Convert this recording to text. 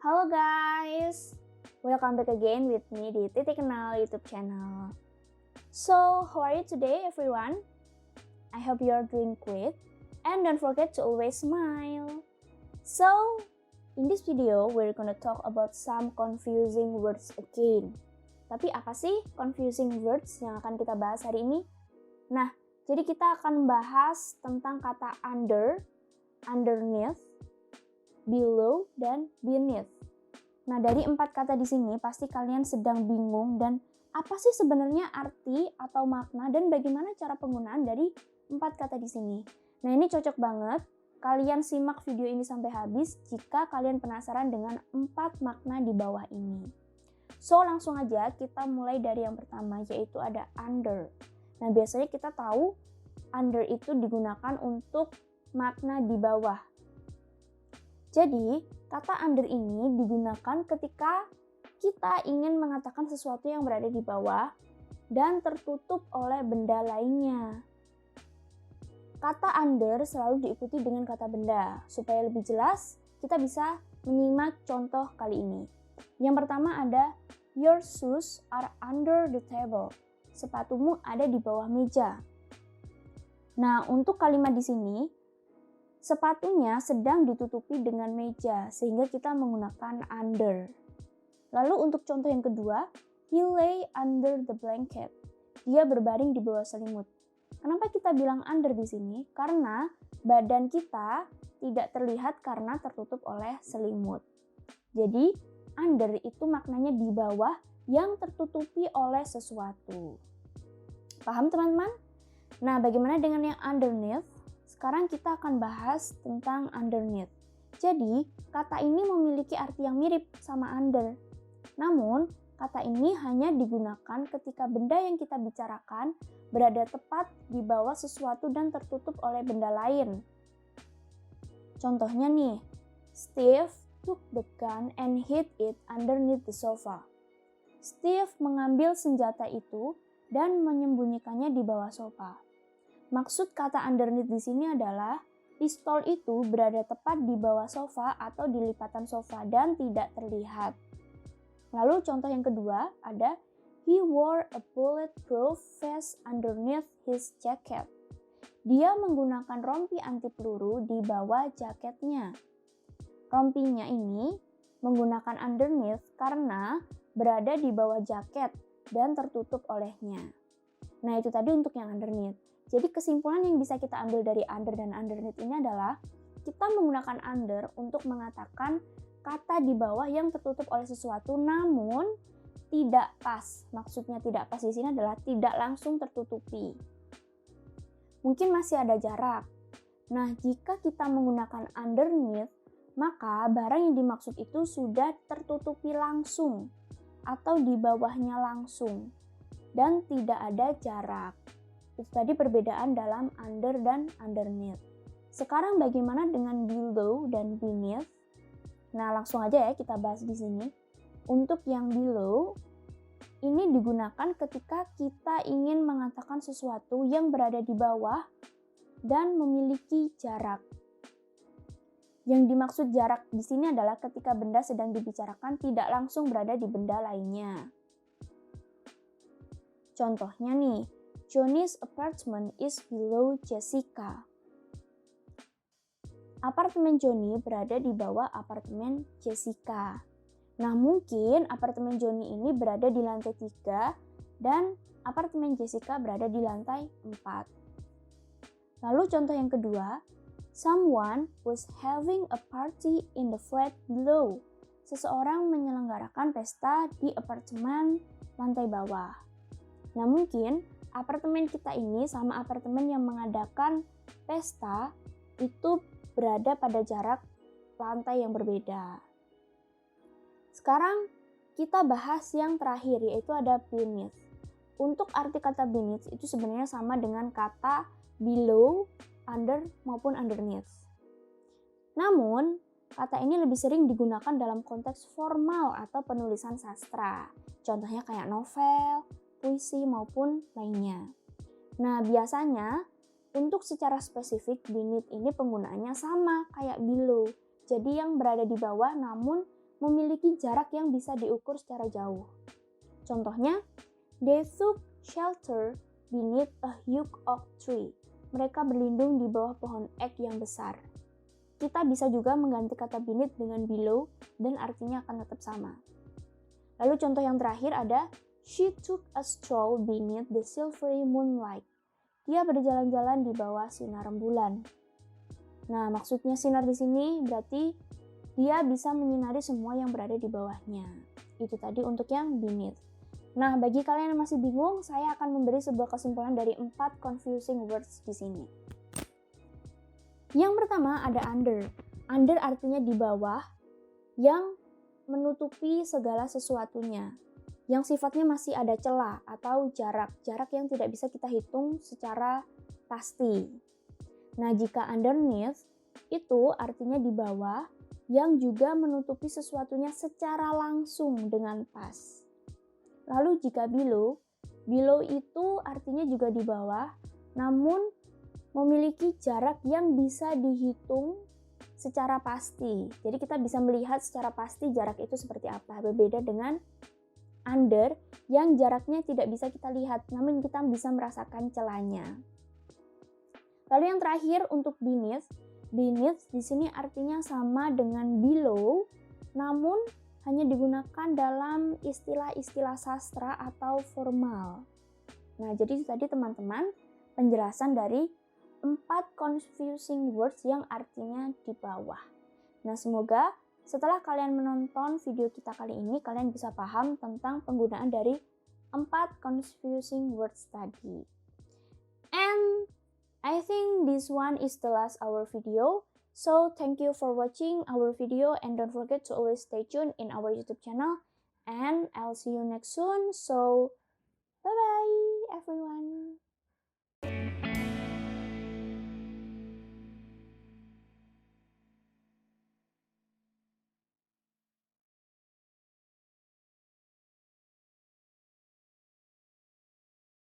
Halo guys, welcome back again with me di Titik Kenal YouTube channel. So, how are you today everyone? I hope you are doing great and don't forget to always smile. So, in this video we're gonna talk about some confusing words again. Tapi apa sih confusing words yang akan kita bahas hari ini? Nah, jadi kita akan bahas tentang kata under, underneath, below, dan beneath. Nah, dari 4 kata di sini pasti kalian sedang bingung dan apa sih sebenarnya arti atau makna dan bagaimana cara penggunaan dari 4 kata di sini. Nah, ini cocok banget kalian simak video ini sampai habis jika kalian penasaran dengan 4 makna di bawah ini. So, langsung aja kita mulai dari yang pertama, yaitu ada under. Nah, biasanya kita tahu under itu digunakan untuk makna di bawah. Jadi, kata under ini digunakan ketika kita ingin mengatakan sesuatu yang berada di bawah dan tertutup oleh benda lainnya. Kata under selalu diikuti dengan kata benda. Supaya lebih jelas, kita bisa menyimak contoh kali ini. Yang pertama ada, your shoes are under the table. Sepatumu ada di bawah meja. Nah, untuk kalimat di sini, sepatunya sedang ditutupi dengan meja, sehingga kita menggunakan under. Lalu untuk contoh yang kedua, he lay under the blanket. Dia berbaring di bawah selimut. Kenapa kita bilang under di sini? Karena badan kita tidak terlihat karena tertutup oleh selimut. Jadi, under itu maknanya di bawah yang tertutupi oleh sesuatu. Paham teman-teman? Nah, bagaimana dengan yang underneath? Sekarang kita akan bahas tentang underneath. Jadi, kata ini memiliki arti yang mirip sama under. Namun, kata ini hanya digunakan ketika benda yang kita bicarakan berada tepat di bawah sesuatu dan tertutup oleh benda lain. Contohnya nih, Steve took the gun and hid it underneath the sofa. Steve mengambil senjata itu dan menyembunyikannya di bawah sofa. Maksud kata underneath di sini adalah pistol itu berada tepat di bawah sofa atau di lipatan sofa dan tidak terlihat. Lalu contoh yang kedua ada, he wore a bulletproof vest underneath his jacket. Dia menggunakan rompi anti peluru di bawah jaketnya. Rompinya ini menggunakan underneath karena berada di bawah jaket dan tertutup olehnya. Nah, itu tadi untuk yang underneath. Jadi kesimpulan yang bisa kita ambil dari under dan underneath ini adalah kita menggunakan under untuk mengatakan kata di bawah yang tertutup oleh sesuatu namun tidak pas. Maksudnya tidak pas di sini adalah tidak langsung tertutupi. Mungkin masih ada jarak. Nah, jika kita menggunakan underneath, maka barang yang dimaksud itu sudah tertutupi langsung atau di bawahnya langsung dan tidak ada jarak. Itu tadi perbedaan dalam under dan underneath. Sekarang bagaimana dengan below dan beneath? Nah, langsung aja ya kita bahas di sini. Untuk yang below, ini digunakan ketika kita ingin mengatakan sesuatu yang berada di bawah dan memiliki jarak. Yang dimaksud jarak di sini adalah ketika benda sedang dibicarakan tidak langsung berada di benda lainnya. Contohnya nih, Johnny's apartment is below Jessica. Apartemen Johnny berada di bawah apartemen Jessica. Nah, mungkin apartemen Johnny ini berada di lantai 3 dan apartemen Jessica berada di lantai 4. Lalu contoh yang kedua, someone was having a party in the flat below. Seseorang menyelenggarakan pesta di apartemen lantai bawah. Nah, mungkin apartemen kita ini sama apartemen yang mengadakan pesta itu berada pada jarak lantai yang berbeda. Sekarang kita bahas yang terakhir, yaitu ada beneath. Untuk arti kata beneath itu sebenarnya sama dengan kata below, under maupun underneath. Namun, kata ini lebih sering digunakan dalam konteks formal atau penulisan sastra. Contohnya kayak novel, puisi maupun lainnya. Nah, biasanya untuk secara spesifik beneath ini penggunaannya sama kayak below. Jadi yang berada di bawah namun memiliki jarak yang bisa diukur secara jauh. Contohnya, they took shelter beneath a huge oak tree. Mereka berlindung di bawah pohon ek yang besar. Kita bisa juga mengganti kata beneath dengan below dan artinya akan tetap sama. Lalu contoh yang terakhir ada she took a stroll beneath the silvery moonlight. Dia berjalan-jalan di bawah sinar rembulan. Nah, maksudnya sinar di sini berarti dia bisa menyinari semua yang berada di bawahnya. Itu tadi untuk yang beneath. Nah, bagi kalian yang masih bingung, saya akan memberi sebuah kesimpulan dari 4 confusing words di sini. Yang pertama ada under. Under artinya di bawah yang menutupi segala sesuatunya, yang sifatnya masih ada celah atau jarak yang tidak bisa kita hitung secara pasti. Nah, jika underneath itu artinya di bawah yang juga menutupi sesuatunya secara langsung dengan pas. Lalu jika below itu artinya juga di bawah, namun memiliki jarak yang bisa dihitung secara pasti. Jadi kita bisa melihat secara pasti jarak itu seperti apa. Berbeda dengan under yang jaraknya tidak bisa kita lihat, namun kita bisa merasakan celahnya. Lalu yang terakhir untuk beneath. Beneath di sini artinya sama dengan below, namun hanya digunakan dalam istilah-istilah sastra atau formal. Nah, jadi itu tadi teman-teman penjelasan dari 4 confusing words yang artinya di bawah. Nah, semoga setelah kalian menonton video kita kali ini, kalian bisa paham tentang penggunaan dari 4 confusing words tadi. And I think this one is the last our video. So thank you for watching our video and don't forget to always stay tuned in our YouTube channel and I'll see you next soon. So bye bye everyone.